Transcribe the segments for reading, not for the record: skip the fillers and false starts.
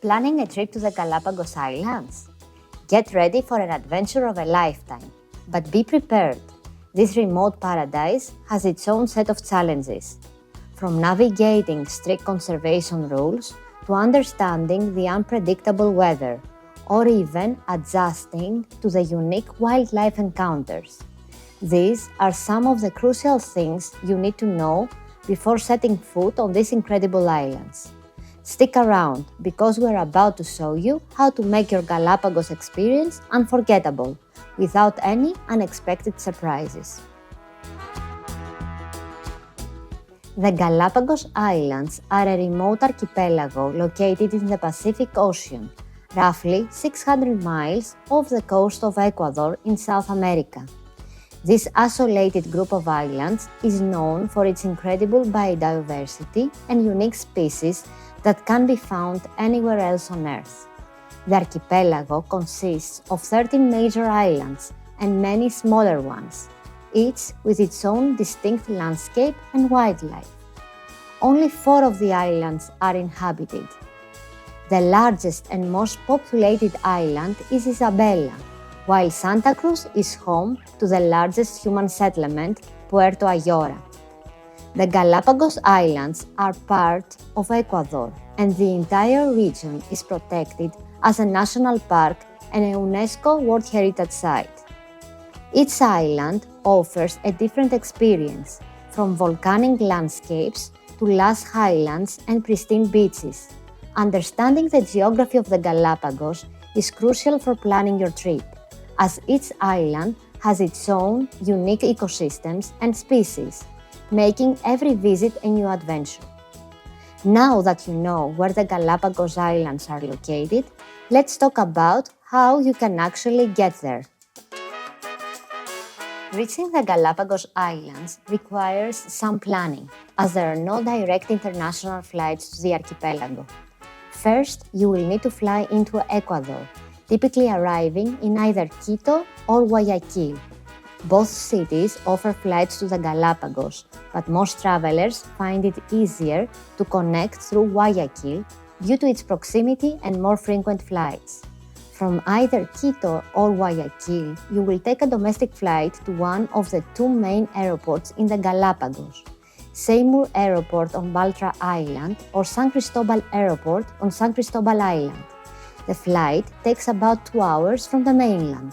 Planning a trip to the Galapagos Islands? Get ready for an adventure of a lifetime, but be prepared. This remote paradise has its own set of challenges, from navigating strict conservation rules to understanding the unpredictable weather, or even adjusting to the unique wildlife encounters. These are some of the crucial things you need to know before setting foot on these incredible islands. Stick around because we're about to show you how to make your Galapagos experience unforgettable without any unexpected surprises. The Galapagos Islands are a remote archipelago located in the Pacific Ocean, roughly 600 miles off the coast of Ecuador in South America. This isolated group of islands is known for its incredible biodiversity and unique species that can be found anywhere else on Earth. The archipelago consists of 13 major islands and many smaller ones, each with its own distinct landscape and wildlife. Only 4 of the islands are inhabited. The largest and most populated island is Isabela, while Santa Cruz is home to the largest human settlement, Puerto Ayora. The Galapagos Islands are part of Ecuador, and the entire region is protected as a national park and a UNESCO World Heritage Site. Each island offers a different experience, from volcanic landscapes to lush highlands and pristine beaches. Understanding the geography of the Galapagos is crucial for planning your trip, as each island has its own unique ecosystems and species, making every visit a new adventure. Now that you know where the Galapagos Islands are located, let's talk about how you can actually get there. Reaching the Galapagos Islands requires some planning, as there are no direct international flights to the archipelago. First, you will need to fly into Ecuador, typically arriving in either Quito or Guayaquil. Both cities offer flights to the Galapagos, but most travelers find it easier to connect through Guayaquil due to its proximity and more frequent flights. From either Quito or Guayaquil, you will take a domestic flight to one of the 2 main airports in the Galapagos, Seymour Airport on Baltra Island or San Cristobal Airport on San Cristobal Island. The flight takes about 2 hours from the mainland.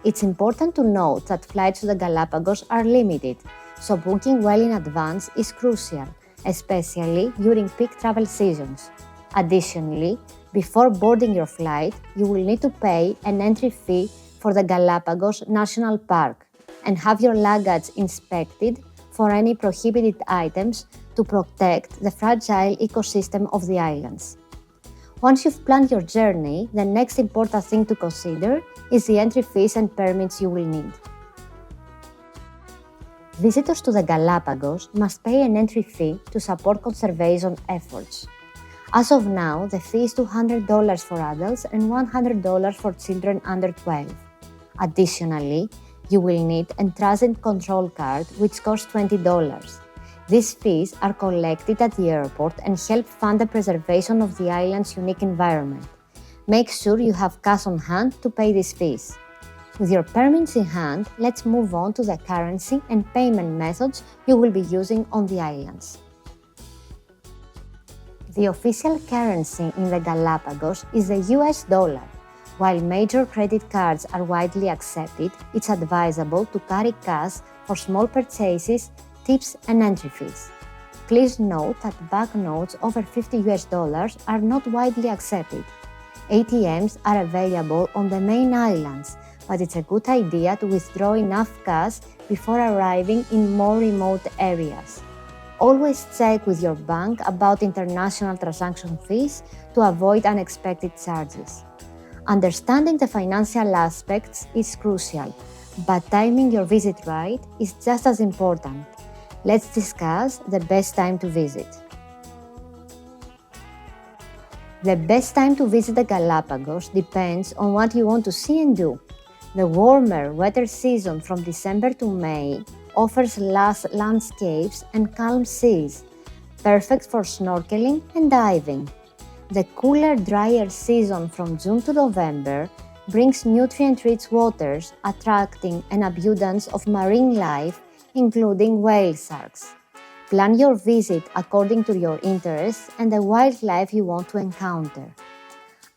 It's important to note that flights to the Galapagos are limited, so booking well in advance is crucial, especially during peak travel seasons. Additionally, before boarding your flight, you will need to pay an entry fee for the Galapagos National Park and have your luggage inspected for any prohibited items to protect the fragile ecosystem of the islands. Once you've planned your journey, the next important thing to consider is the entry fees and permits you will need. Visitors to the Galapagos must pay an entry fee to support conservation efforts. As of now, the fee is $200 for adults and $100 for children under 12. Additionally, you will need a transit control card, which costs $20. These fees are collected at the airport and help fund the preservation of the island's unique environment. Make sure you have cash on hand to pay these fees. With your permits in hand, let's move on to the currency and payment methods you will be using on the islands. The official currency in the Galapagos is the US dollar. While major credit cards are widely accepted, it's advisable to carry cash for small purchases, tips and entry fees. Please note that banknotes over $50 are not widely accepted. ATMs are available on the main islands, but it's a good idea to withdraw enough cash before arriving in more remote areas. Always check with your bank about international transaction fees to avoid unexpected charges. Understanding the financial aspects is crucial, but timing your visit right is just as important. Let's discuss the best time to visit. The best time to visit the Galapagos depends on what you want to see and do. The warmer, wetter season from December to May offers lush landscapes and calm seas, perfect for snorkeling and diving. The cooler, drier season from June to November brings nutrient-rich waters, attracting an abundance of marine life, including whale sharks. Plan your visit according to your interests and the wildlife you want to encounter.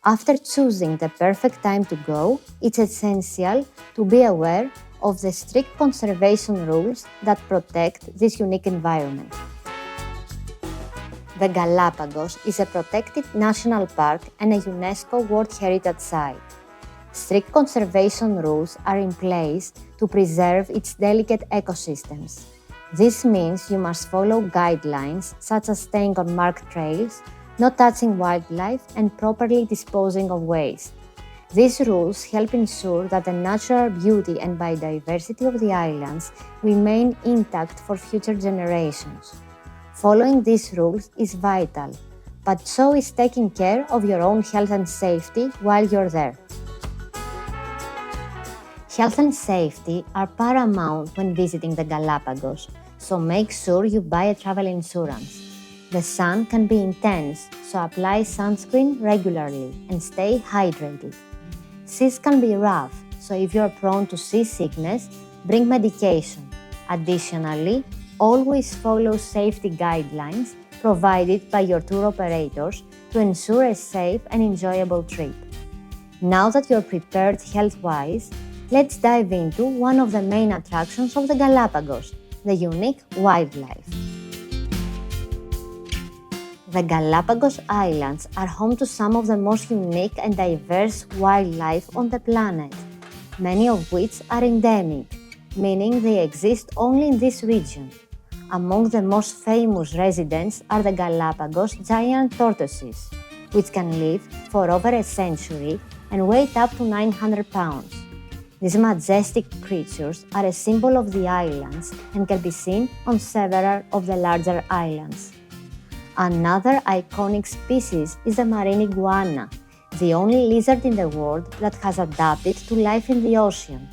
After choosing the perfect time to go, it's essential to be aware of the strict conservation rules that protect this unique environment. The Galapagos is a protected national park and a UNESCO World Heritage Site. Strict conservation rules are in place to preserve its delicate ecosystems. This means you must follow guidelines such as staying on marked trails, not touching wildlife, and properly disposing of waste. These rules help ensure that the natural beauty and biodiversity of the islands remain intact for future generations. Following these rules is vital, but so is taking care of your own health and safety while you're there. Health and safety are paramount when visiting the Galapagos, so make sure you buy a travel insurance. The sun can be intense, so apply sunscreen regularly and stay hydrated. Seas can be rough, so if you're prone to seasickness, bring medication. Additionally, always follow safety guidelines provided by your tour operators to ensure a safe and enjoyable trip. Now that you're prepared health-wise, let's dive into one of the main attractions of the Galapagos, the unique wildlife. The Galapagos Islands are home to some of the most unique and diverse wildlife on the planet, many of which are endemic, meaning they exist only in this region. Among the most famous residents are the Galapagos giant tortoises, which can live for over a century and weigh up to 900 pounds. These majestic creatures are a symbol of the islands and can be seen on several of the larger islands. Another iconic species is the marine iguana, the only lizard in the world that has adapted to life in the ocean.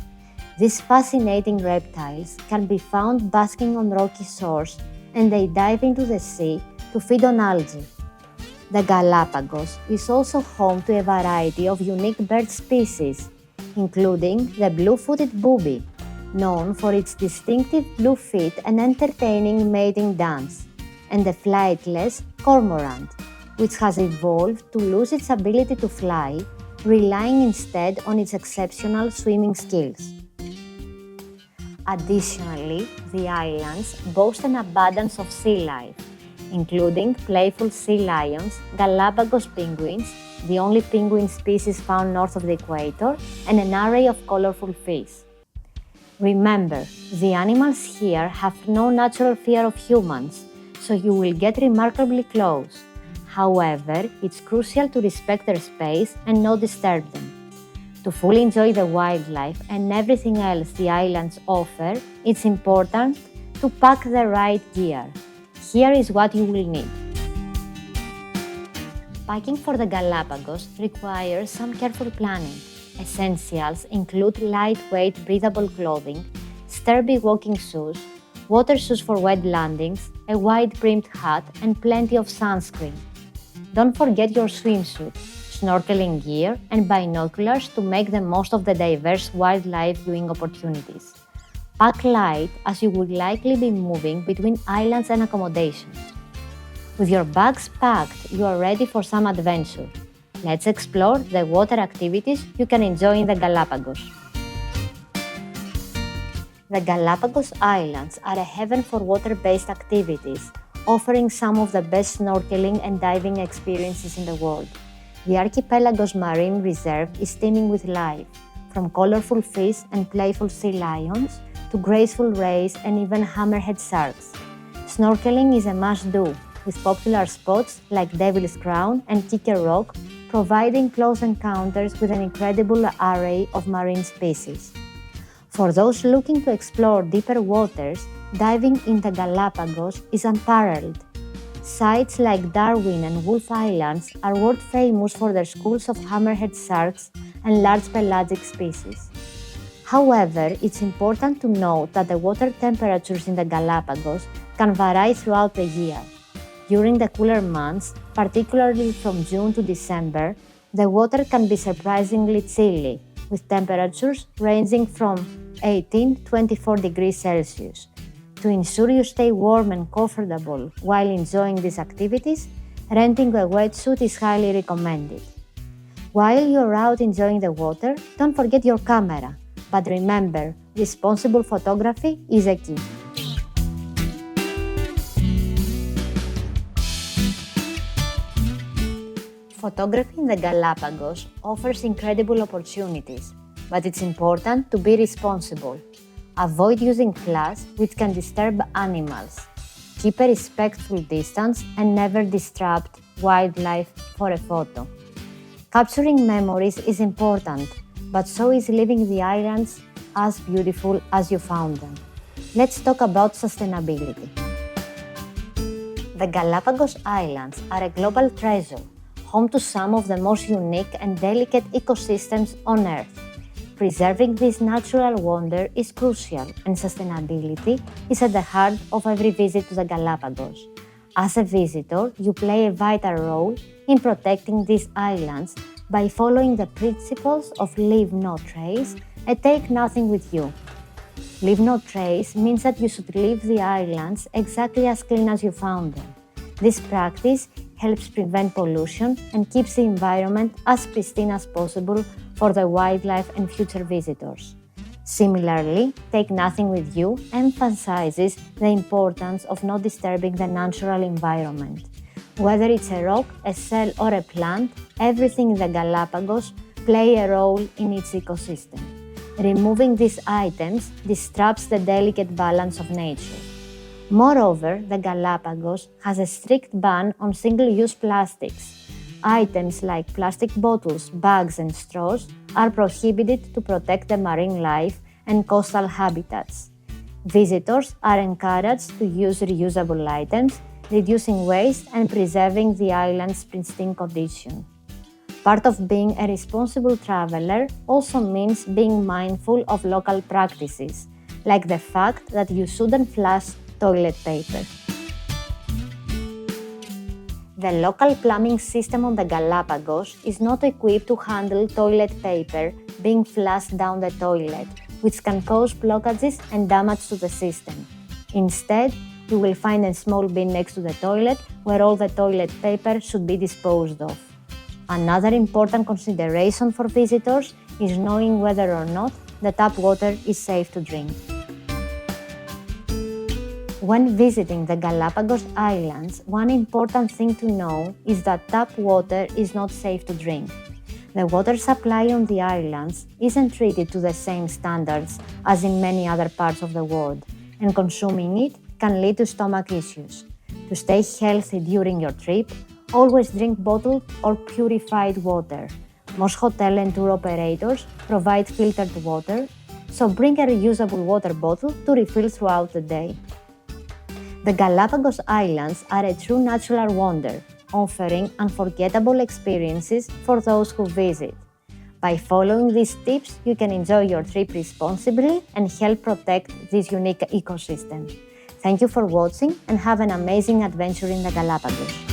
These fascinating reptiles can be found basking on rocky shores, and they dive into the sea to feed on algae. The Galapagos is also home to a variety of unique bird species, including the blue-footed booby, known for its distinctive blue feet and entertaining mating dance, and the flightless cormorant, which has evolved to lose its ability to fly, relying instead on its exceptional swimming skills. Additionally, the islands boast an abundance of sea life, including playful sea lions, Galapagos penguins, the only penguin species found north of the equator, and an array of colorful fish. Remember, the animals here have no natural fear of humans, so you will get remarkably close. However, it's crucial to respect their space and not disturb them. To fully enjoy the wildlife and everything else the islands offer, it's important to pack the right gear. Here is what you will need. Packing for the Galapagos requires some careful planning. Essentials include lightweight, breathable clothing, sturdy walking shoes, water shoes for wet landings, a wide-brimmed hat, and plenty of sunscreen. Don't forget your swimsuit, snorkeling gear, and binoculars to make the most of the diverse wildlife viewing opportunities. Pack light as you will likely be moving between islands and accommodations. With your bags packed, you are ready for some adventure. Let's explore the water activities you can enjoy in the Galapagos. The Galapagos Islands are a heaven for water-based activities, offering some of the best snorkeling and diving experiences in the world. The archipelago's marine reserve is teeming with life, from colorful fish and playful sea lions to graceful rays and even hammerhead sharks. Snorkeling is a must-do, with popular spots like Devil's Crown and Kicker Rock providing close encounters with an incredible array of marine species. For those looking to explore deeper waters, diving in the Galapagos is unparalleled. Sites like Darwin and Wolf Islands are world famous for their schools of hammerhead sharks and large pelagic species. However, it's important to note that the water temperatures in the Galapagos can vary throughout the year. During the cooler months, particularly from June to December, the water can be surprisingly chilly, with temperatures ranging from 18 to 24 degrees Celsius. To ensure you stay warm and comfortable while enjoying these activities, renting a wetsuit is highly recommended. While you're out enjoying the water, don't forget your camera. But remember, responsible photography is a key. Photography in the Galapagos offers incredible opportunities, but it's important to be responsible. Avoid using flash, which can disturb animals. Keep a respectful distance and never disrupt wildlife for a photo. Capturing memories is important, but so is leaving the islands as beautiful as you found them. Let's talk about sustainability. The Galapagos Islands are a global treasure, home to some of the most unique and delicate ecosystems on Earth. Preserving this natural wonder is crucial, and sustainability is at the heart of every visit to the Galapagos. As a visitor, you play a vital role in protecting these islands by following the principles of Leave No Trace and Take Nothing with You. Leave no trace means that you should leave the islands exactly as clean as you found them. This practice helps prevent pollution and keeps the environment as pristine as possible for the wildlife and future visitors. Similarly, Take Nothing with You emphasizes the importance of not disturbing the natural environment. Whether it's a rock, a shell, or a plant, everything in the Galapagos plays a role in its ecosystem. Removing these items disrupts the delicate balance of nature. Moreover, the Galapagos has a strict ban on single-use plastics. Items like plastic bottles, bags, and straws are prohibited to protect the marine life and coastal habitats. Visitors are encouraged to use reusable items, reducing waste and preserving the island's pristine condition. Part of being a responsible traveler also means being mindful of local practices, like the fact that you shouldn't flush toilet paper. The local plumbing system on the Galapagos is not equipped to handle toilet paper being flushed down the toilet, which can cause blockages and damage to the system. Instead, you will find a small bin next to the toilet where all the toilet paper should be disposed of. Another important consideration for visitors is knowing whether or not the tap water is safe to drink. When visiting the Galapagos Islands, one important thing to know is that tap water is not safe to drink. The water supply on the islands isn't treated to the same standards as in many other parts of the world, and consuming it can lead to stomach issues. To stay healthy during your trip, always drink bottled or purified water. Most hotel and tour operators provide filtered water, so bring a reusable water bottle to refill throughout the day. The Galapagos Islands are a true natural wonder, offering unforgettable experiences for those who visit. By following these tips, you can enjoy your trip responsibly and help protect this unique ecosystem. Thank you for watching and have an amazing adventure in the Galapagos.